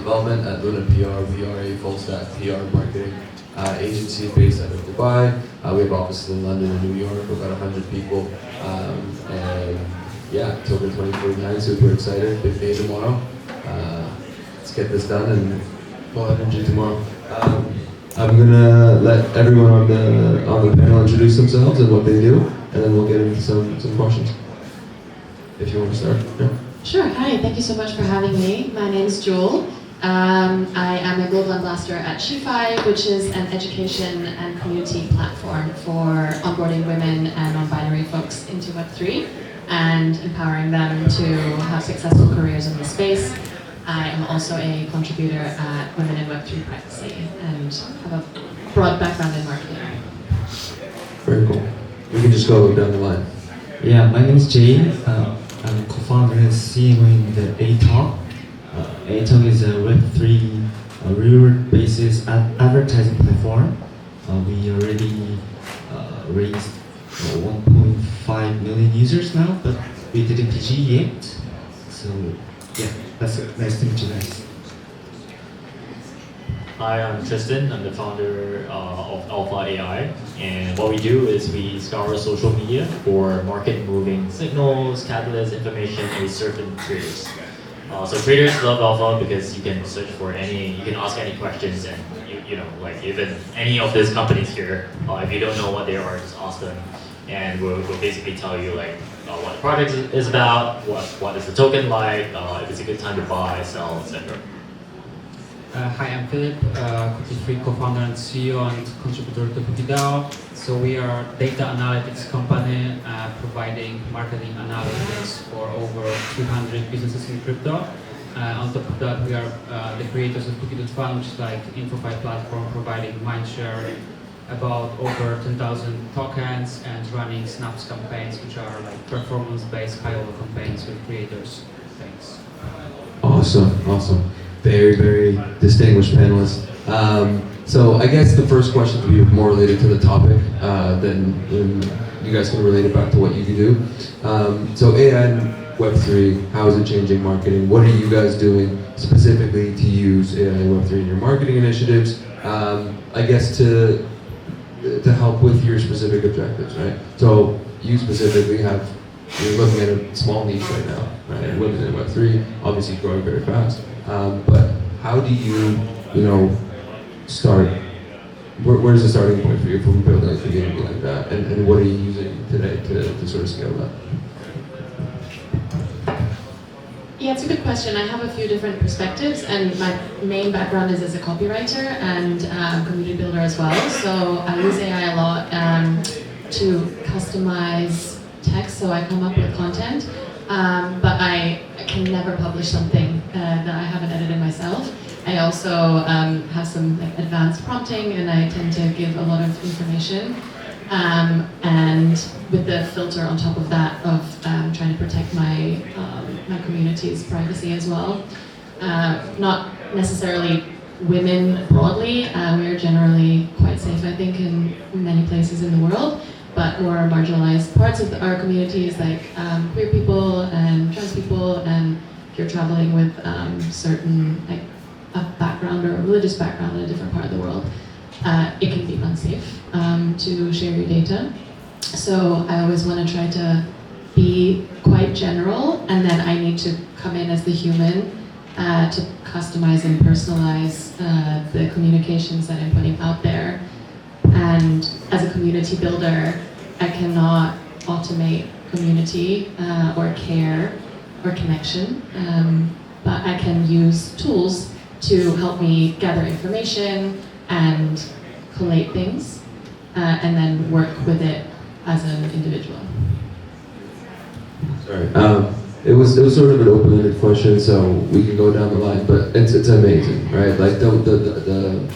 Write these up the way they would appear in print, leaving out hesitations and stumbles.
development at Luna PR. We are a full stack PR marketing agency based out of Dubai. We have offices in London and New York. We're about 100 people. And yeah, October 2049, super excited. Big day tomorrow. Let's get this done and full energy tomorrow. I'm gonna let everyone on the panel introduce themselves and what they do, and then we'll get into some questions. If you want to start. Yeah. Sure. Hi. Thank you so much for having me. My name is Jewel. I am a global ambassador at SheFi, which is an education and community platform for onboarding women and non-binary folks into Web3 and empowering them to have successful careers in the space. I am also a contributor at Women in Web3 Privacy and have a broad background in marketing. Very cool. We can just go down the line. Yeah, my name is Jay. I'm co-founder and CEO in the A-Talk. A-Talk is a Web3 reward-based advertising platform. We already raised 1.5 million users now, but we didn't PG yet. So yeah, that's it. Nice to meet you guys. Hi, I'm Tristan. I'm the founder of Alpha AI, and what we do is we scour social media for market-moving signals, catalysts, information, and we serve them to traders. So traders love Alpha because you can search for you can ask any questions, and you know, like even any of these companies here, if you don't know what they are, just ask them, and we'll basically tell you like what the product is about, what is the token like, if it's a good time to buy, sell, etc. Hi, I'm Philip, Cookie3 co-founder and CEO and contributor to CookieDAO. So we are a data analytics company providing marketing analytics for over 200 businesses in crypto. On top of that, we are the creators of Cookie.Fun, which is like InfoFi platform providing mindshare about over 10,000 tokens and running Snaps campaigns, which are like performance-based high-level campaigns with creators. Thanks. Awesome. Very, very distinguished panelists. So I guess the first question will be more related to the topic, then you guys can relate it back to what you can do. So AI and Web3, how is it changing marketing? What are you guys doing specifically to use AI and Web3 in your marketing initiatives? I guess to help with your specific objectives, right? So you specifically you're looking at a small niche right now, right? Women in Web3, obviously growing very fast. But how do you start? Where's the starting point for you from building a community like that? And what are you using today to sort of scale that? Yeah, it's a good question. I have a few different perspectives, and my main background is as a copywriter and community builder as well. So I use AI a lot to customize text, so I come up with content, but I can never publish something that I haven't edited myself. I also have some advanced prompting, and I tend to give a lot of information. And with the filter on top of that of trying to protect my community's privacy as well. Not necessarily women broadly. We are generally quite safe, I think, in many places in the world, but more marginalized parts of our communities like queer people and trans people, and if you're traveling with certain a background or a religious background in a different part of the world, it can be unsafe to share your data. So I always want to try to be quite general, and then I need to come in as the human to customize and personalize the communications that I'm putting out there. And as a community builder, I cannot automate community or care or connection, but I can use tools to help me gather information and collate things, and then work with it as an individual. Sorry. It was sort of an open-ended question, so we can go down the line, but it's amazing, right? Like the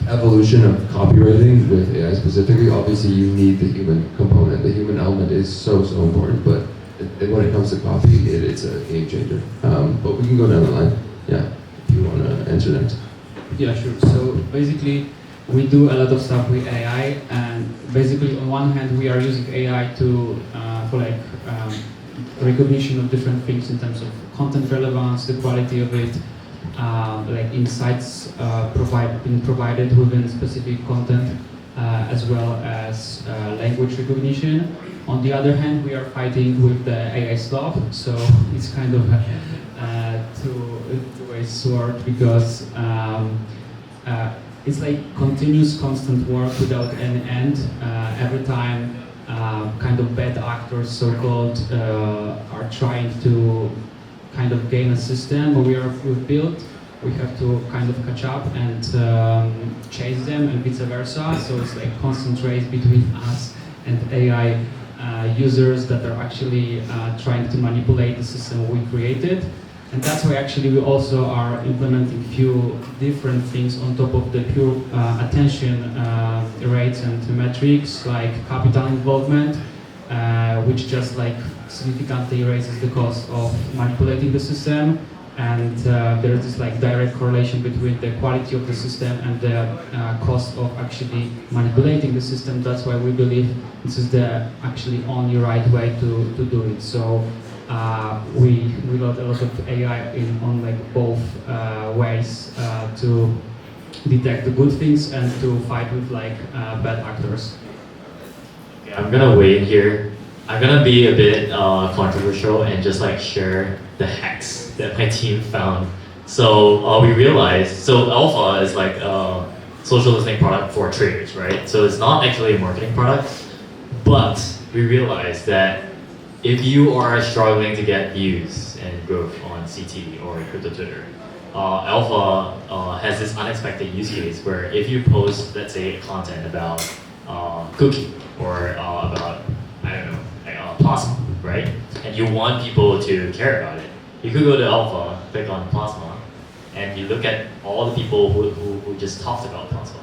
evolution of copywriting with AI specifically, obviously you need the human component. The human element is so important, but when it comes to copy, it's a game changer. But we can go down the line. Yeah, if you want to answer next. Yeah, sure. So basically, we do a lot of stuff with AI, and basically on one hand we are using AI to for recognition of different things in terms of content relevance, the quality of it, like insights being provided within specific content, as well as language recognition. On the other hand, we are fighting with the AI stuff, so it's kind of a two-way sword, because it's like continuous, constant work without any end. Every time kind of bad actors, so-called, are trying to kind of gain a system we've built, we have to kind of catch up and chase them, and vice versa. So it's like constant race between us and AI users that are actually trying to manipulate the system we created. And that's why actually we also are implementing few different things on top of the pure attention rates and metrics, like capital involvement, which just like significantly raises the cost of manipulating the system. And there is this like direct correlation between the quality of the system and the cost of actually manipulating the system. That's why we believe this is the actually only right way to do it. So we got a lot of AI on like both ways to detect the good things and to fight with like bad actors. Okay, I'm gonna weigh in here. I'm gonna be a bit controversial and just like share the hacks that my team found. So we realized, so Alpha is like a social listening product for traders, right? So it's not actually a marketing product, but we realized that if you are struggling to get views and growth on CT or crypto Twitter, Alpha has this unexpected use case where if you post, let's say, content about cooking or about, I don't know, plasma, right? And you want people to care about it, you could go to Alpha, click on plasma, and you look at all the people who just talked about plasma,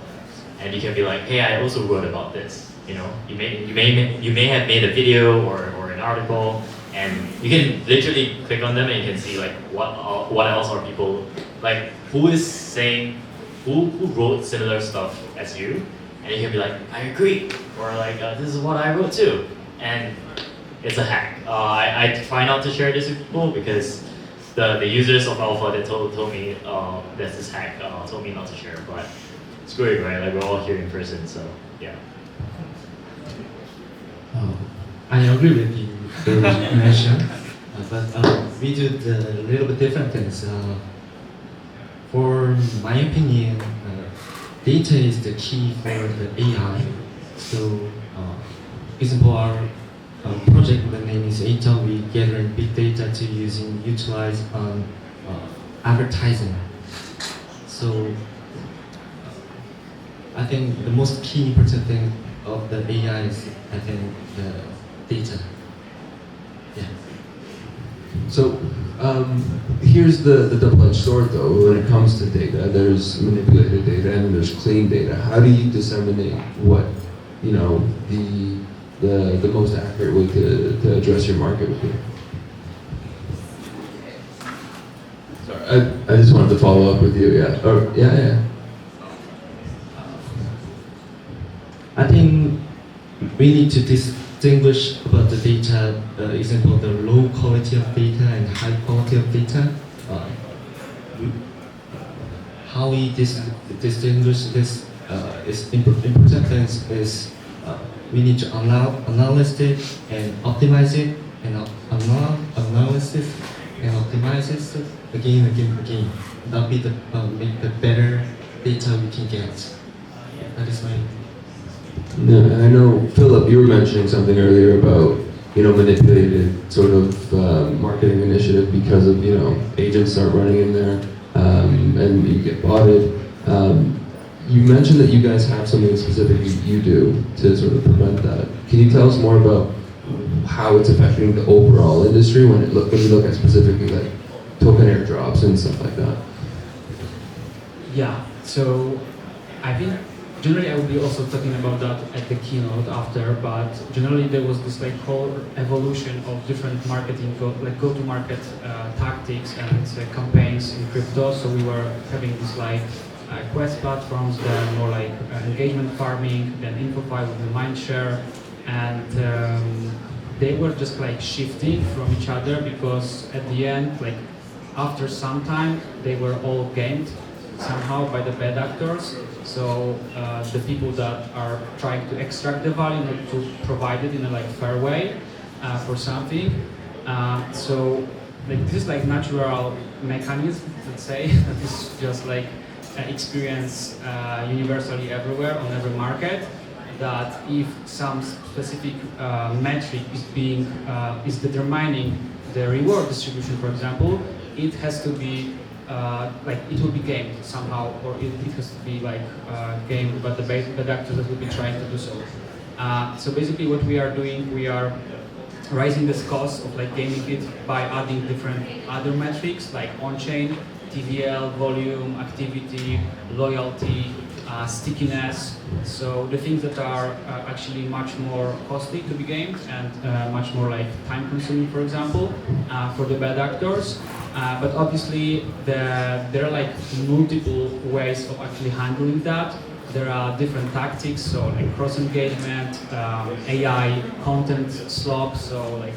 and you can be like, hey, I also wrote about this. You know, you may have made a video or an article, and you can literally click on them and you can see like what else are people like, who is saying, who wrote similar stuff as you, and you can be like, I agree, or like this is what I wrote too, and it's a hack. I try not to share this with people because the users of Alpha that told me there's this hack told me not to share, but it's great, right? Like we're all here in person, so yeah. I agree with you, the mention, but we do the little bit different things. For my opinion, data is the key for the AI. So, example, our project, the name is ATA. We gather big data to utilize advertising. So, I think the most key important thing of the AI is, I think, the data. Yeah. So here's the double-edged sword, though. When it comes to data, there's manipulated data and there's clean data. How do you disseminate what, you know, the most accurate way to address your market would be? Sorry, I just wanted to follow up with you. Yeah. Yeah. I think we need to distinguish about the data, example, the low quality of data and high quality of data. How we distinguish this is important things is we need to analyze it and optimize it, and analyze it and optimize it again. That'll be make the better data we can get. That is my. Yeah, I know, Philip, you were mentioning something earlier about, you know, manipulated sort of marketing initiative because of, you know, agents start running in there and you get botted. You mentioned that you guys have something specific you do to sort of prevent that. Can you tell us more about how it's affecting the overall industry when you look at specifically like token airdrops and stuff like that? Yeah, so I think generally I will be also talking about that at the keynote after, but generally there was this like whole evolution of different marketing, go-to-market tactics and campaigns in crypto. So we were having this like quest platforms, then more like engagement farming, then InfoFi with the mindshare, and they were just like shifting from each other because at the end, like after some time they were all gamed somehow by the bad actors. So the people that are trying to extract the value, not to provide it in a like fair way for something. So like this is like natural mechanism, let's say, that is just like experience universally everywhere on every market. That if some specific metric is determining the reward distribution, for example, it has to be like it will be gamed somehow, or it has to be like gamed by the bad actors that will be trying to do so. So basically, what we are doing, we are raising this cost of like gaming it by adding different other metrics like on-chain, TVL, volume, activity, loyalty, stickiness. So the things that are actually much more costly to be gamed and much more like time-consuming, for example, for the bad actors. But obviously, there are like multiple ways of actually handling that. There are different tactics, so like cross-engagement, AI content slop, so like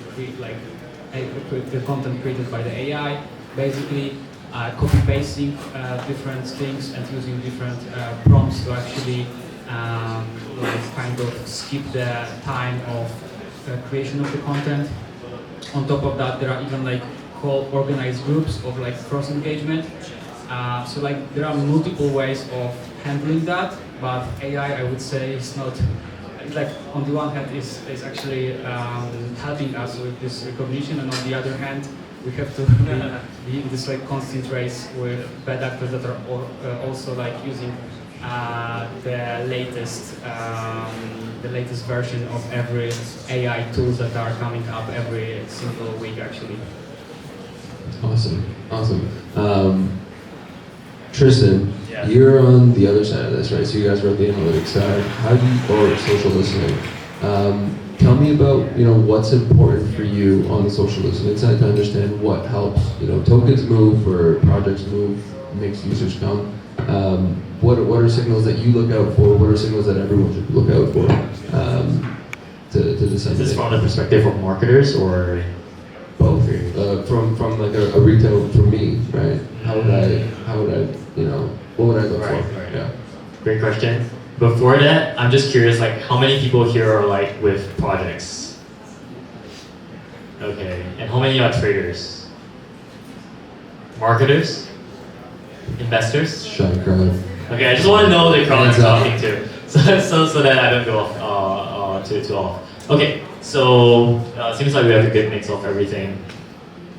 the content created by the AI, basically copy-pasting different things and using different prompts to actually like kind of skip the time of creation of the content. On top of that, there are even like whole organized groups of like cross-engagement. So like there are multiple ways of handling that, but AI, I would say, is not, like on the one hand is actually helping us with this recognition, and on the other hand we have to be in this like constant race with bad actors that are also like using the latest version of every AI tools that are coming up every single week actually. Awesome. Tristan, Yeah. you're on the other side of this, right? So you guys are on the analytics side. How do you, or social listening? Tell me about what's important for you on the social listening side to understand what helps tokens move or projects move, makes users come. What are signals that you look out for? What are signals that everyone should look out for to disseminate? Is this from the perspective of marketers or Both. From like a retail, from me, right? How would I what would I look Right, for? right. Yeah. Great question. Before that, I'm just curious, like, how many people here are like with projects? Okay, and how many are traders? Marketers? Investors? Shy crowd. Okay, I just want to know the crowd I'm Hands up. talking to, so that I don't go off too off. Okay, so seems like we have a good mix of everything.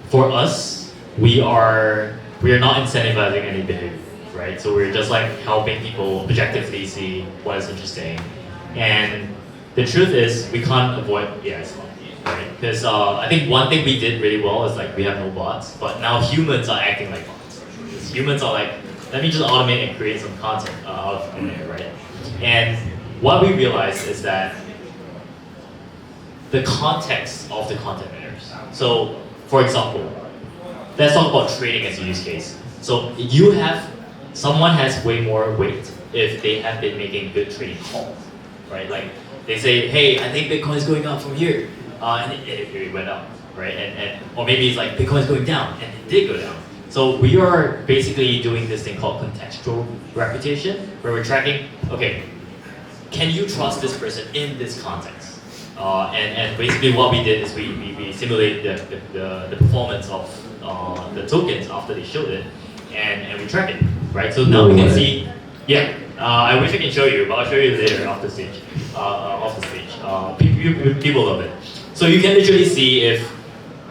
For us, we are not incentivizing any behavior, right? So we're just like helping people objectively see what is interesting. And the truth is, we can't avoid AI slop, right? Because I think one thing we did really well is like we have no bots, but now humans are acting like bots. Because humans are like, let me just automate and create some content out of thin air, right? And what we realized is that the context of the content matters. So, for example, let's talk about trading as a use case. So someone has way more weight if they have been making good trading calls, right? Like they say, hey, I think Bitcoin is going up from here, and it went up, right? Or maybe it's like Bitcoin is going down, and it did go down. So we are basically doing this thing called contextual reputation, where we're tracking, okay, can you trust this person in this context? And basically what we did is we simulated the performance of the tokens after they showed it, and we track it, right? So now we can see, yeah. I wish I can show you, but I'll show you later off the stage. People love it. So you can literally see if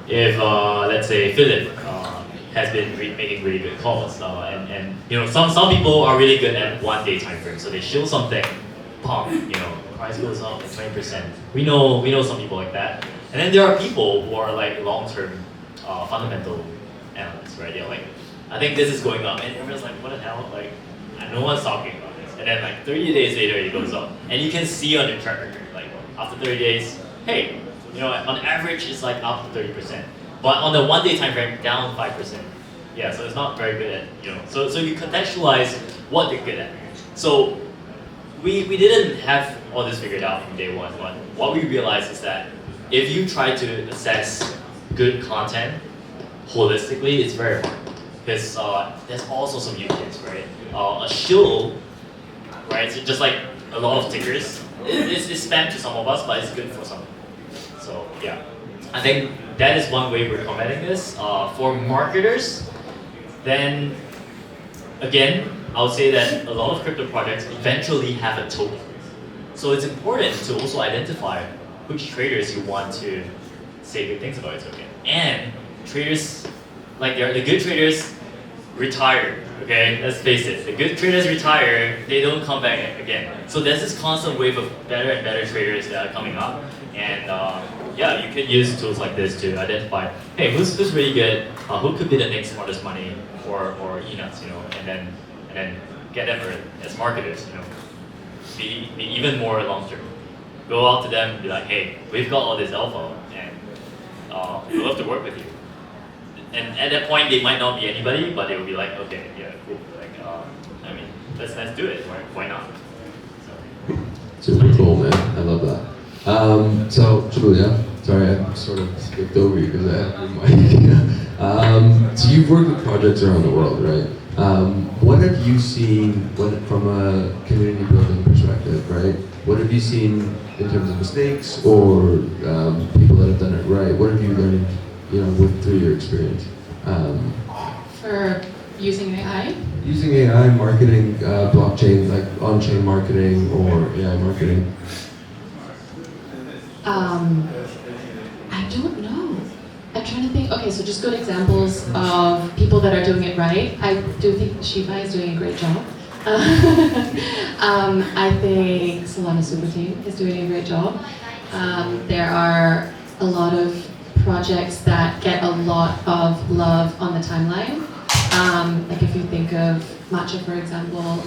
let's say Philip has been making really good calls, and some people are really good at 1 day time frame. So they show something, pump, price goes up by 20%. We know some people like that. And then there are people who are like long-term fundamental analysts, right? They're like, I think this is going up, and everyone's like, what the hell? Like, no one's talking about this. And then like 30 days later, it goes up, and you can see on the track record, like after 30 days, hey, on average, it's like up 30%. But on the 1 day time frame, down 5%. Yeah, so it's not very good at, so you contextualize what they're good at. So we didn't have all this figured out from day one, but what we realized is that if you try to assess good content holistically, it's very hard because there's also some use case, right? A shill, right? So just like a lot of tickers, it's spam to some of us, but it's good for some. So yeah, I think that is one way we're combating this. For marketers, then again, I would say that a lot of crypto projects eventually have a token. So it's important to also identify which traders you want to say good things about your token. And traders, like the good traders, retire. Okay, let's face it. The good traders retire, they don't come back again. So there's this constant wave of better and better traders that are coming up. And yeah, you can use tools like this to identify, hey, who's really good, who could be the next smartest money or enuts, and then get them as marketers, be even more long term. Go out to them and be like, hey, we've got all this alpha and we'd love to work with you. And at that point, they might not be anybody, but they will be like, okay, yeah, cool. Like, I mean, let's do it. Why not? So. Super cool, man. I love that. So, Julia, sorry, I sort of skipped over you because I had your mic. So you've worked with projects around the world, right? What have you seen from a community building perspective, right? What have you seen in terms of mistakes or people that have done it right? What have you learned, through your experience? For using AI? Using AI marketing, blockchain, like on-chain marketing or AI marketing. I don't know. I'm trying to think. Okay, so just good examples of people that are doing it right. I do think Shiva is doing a great job. I think Solana Super Team is doing a great job. There are a lot of projects that get a lot of love on the timeline. Like if you think of Matcha, for example,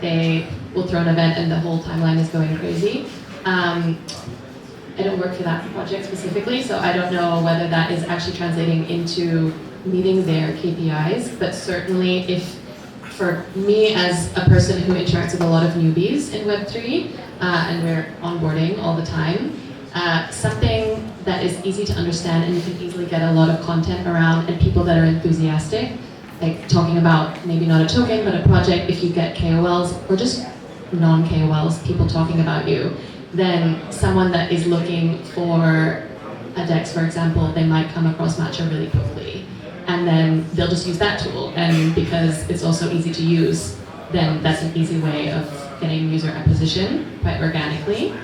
they will throw an event and the whole timeline is going crazy. I don't work for that project specifically, so I don't know whether that is actually translating into meeting their KPIs, but certainly if, for me as a person who interacts with a lot of newbies in Web3, and we're onboarding all the time, something that is easy to understand and you can easily get a lot of content around and people that are enthusiastic, like talking about maybe not a token, but a project, if you get KOLs or just non-KOLs, people talking about you, then someone that is looking for a DEX, for example, they might come across Matcha really quickly. And then they'll just use that tool. And because it's also easy to use, then that's an easy way of getting user acquisition quite organically.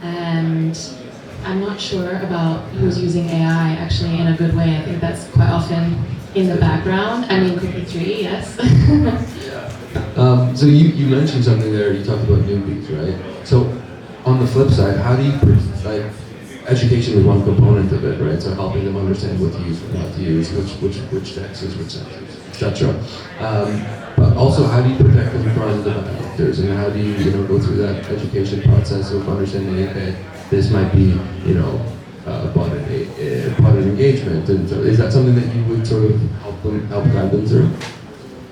And I'm not sure about who's using AI actually in a good way. I think that's quite often in the background. I mean, Cookie 3, yes. So you mentioned something there, you talked about newbies, right? So on the flip side, how do you, education is one component of it, right? So helping them understand what to use, what not to use, which taxes, which sectors, etc. But also, how do you protect them from the bad actors, and how do you, go through that education process of understanding, okay, this might be, botted engagement, and so is that something that you would sort of help guide them through?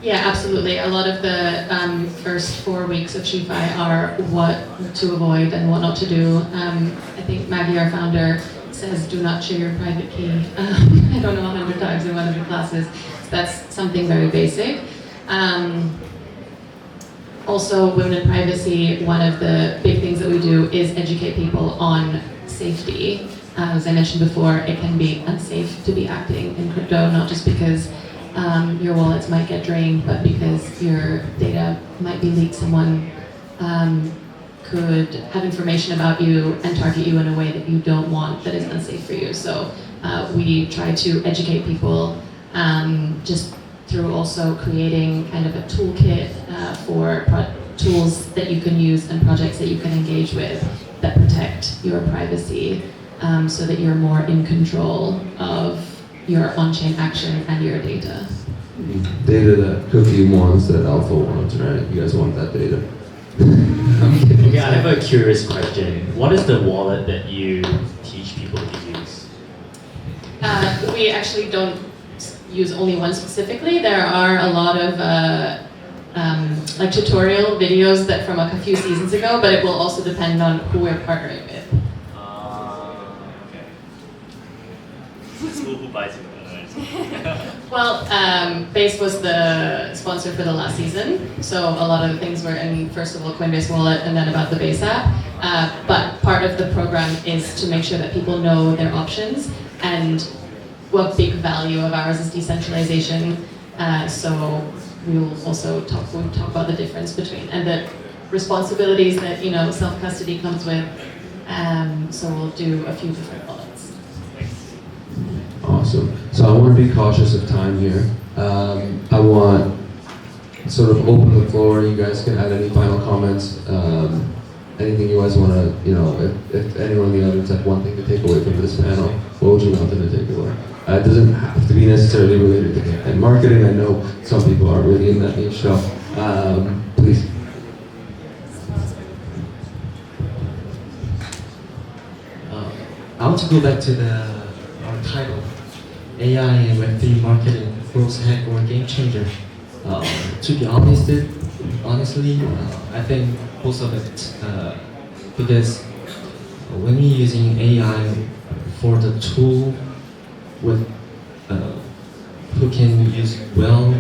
Yeah, absolutely. A lot of the first 4 weeks of SheFi are what to avoid and what not to do. I think Maggie, our founder, says do not share your private key. I don't know 100 times in one of the classes. So that's something very basic. Also, women in privacy, one of the big things that we do is educate people on safety. As I mentioned before, it can be unsafe to be acting in crypto, not just because your wallets might get drained, but because your data might be leaked. Someone could have information about you and target you in a way that you don't want, that is unsafe for you. So we try to educate people just through also creating kind of a toolkit for tools that you can use and projects that you can engage with that protect your privacy, so that you're more in control of your on-chain action and your data. Data that Cookie wants, that Alpha wants, right? You guys want that data. I'm kidding. Okay, I have a curious question. What is the wallet that you teach people to use? We actually don't use only one specifically. There are a lot of like tutorial videos that from a few seasons ago, but it will also depend on who we're partnering with. Okay. Who buys it? Well, Base was the sponsor for the last season, so a lot of the things were in, first of all, Coinbase Wallet and then about the Base app. But part of the program is to make sure that people know their options, and what big value of ours is decentralization. So we will also talk about the difference between, and the responsibilities that, you know, self-custody comes with. So we'll do a few different bullets. Awesome. So I want to be cautious of time here. I want sort of open the floor. You guys can add any final comments. Anything you guys want to, you know, if anyone in the audience had one thing to take away from this panel, what would you want them to take away? It doesn't have to be necessarily related to campaign marketing. I know some people are really in that niche, so please. I want to go back to our title, AI and Web3 Marketing, growth hack or game changer. To be honestly, I think both of it, because when you're using AI for the tool with who can use well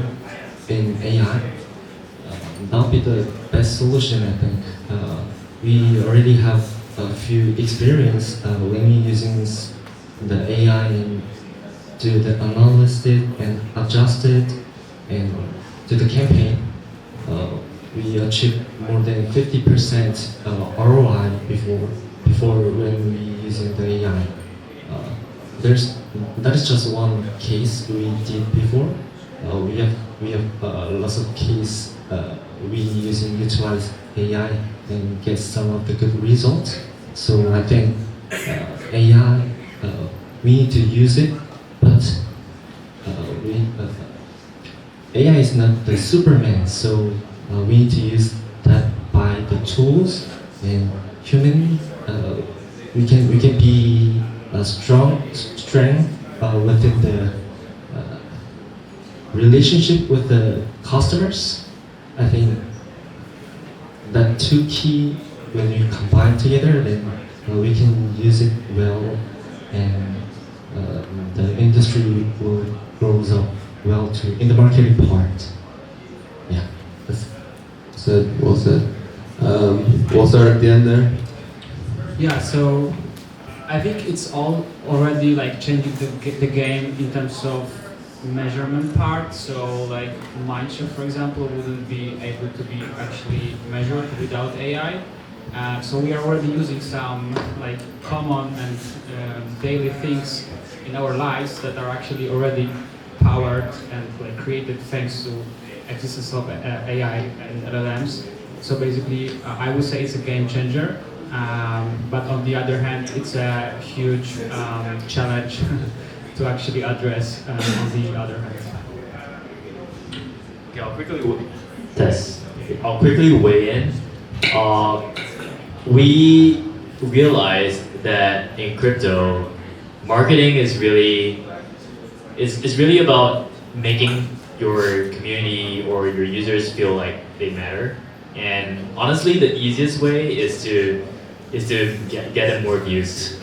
in AI, that'll be the best solution, I think. We already have a few experience when you're using the AI and do the analysis and adjust it and do the campaign. We achieved more than 50% ROI before when we using the AI. That is just one case we did before. We have lots of cases we utilize AI and get some of the good results. So I think AI, we need to use it, but AI is not the Superman. So we need to use that by the tools, and human. We can be a strength within the relationship with the customers. I think that two key, when you combine together, then we can use it well, and the industry will grow up well too in the marketing part. Yeah, that's Said, well said. We'll start at the end there. Yeah, so I think it's all already like changing the game in terms of measurement part. So like mindshare, for example, wouldn't be able to be actually measured without AI. So we are already using some like common and daily things in our lives that are actually already powered and like created thanks to existence of AI and LLMs. So basically, I would say it's a game changer. But on the other hand, it's a huge challenge to actually address on the other hand. Okay, I'll quickly weigh in. We realized that in crypto, marketing is really about making your community or your users feel like they matter. And honestly, the easiest way is to get them more views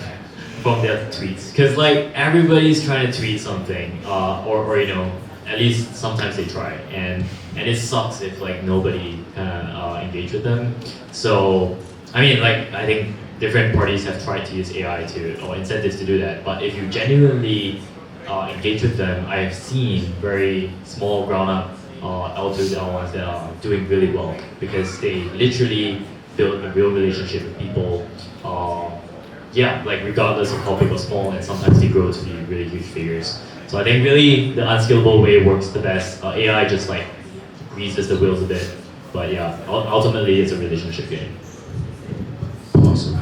from their tweets, because like everybody's trying to tweet something, or you know, at least sometimes they try, and it sucks if like nobody kind of engage with them. So I mean, like I think different parties have tried to use AI or incentives to do that, but if you genuinely engage with them, I have seen very small ground up L2s, L1s that are doing really well because they literally build a real relationship with people. Yeah, like regardless of how big or small, and sometimes they grow to be really huge figures. So I think really the unscalable way works the best. AI just like greases the wheels a bit, but yeah, ultimately it's a relationship game. Awesome.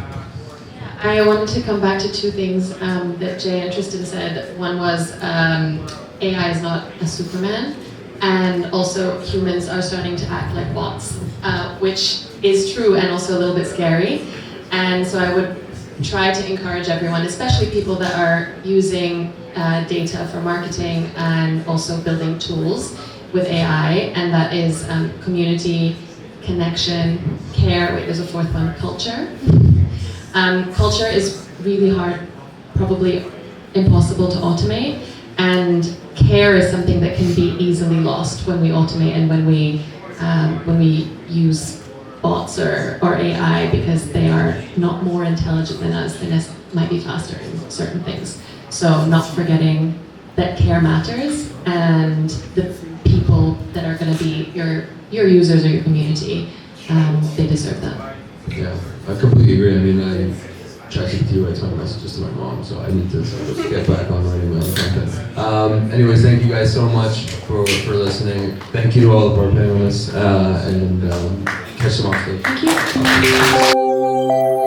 I wanted to come back to two things that Jay and Tristan said. One was AI is not a Superman, and also humans are starting to act like bots, which is true and also a little bit scary. And so I would try to encourage everyone, especially people that are using data for marketing and also building tools with AI, and that is community, connection, care. Wait, there's a fourth one, culture. Culture is really hard, probably impossible to automate, And care is something that can be easily lost when we automate and when we use bots or AI, because they are not more intelligent than us. They might be faster in certain things. So not forgetting that care matters, and the people that are going to be your users or your community, they deserve that. Yeah, I completely agree. I mean, I ChatGPT writes my messages to my mom, so I need to sort of get back on writing my own content. Anyways, thank you guys so much for listening. Thank you to all of our panelists, and catch them off stage. Thank you.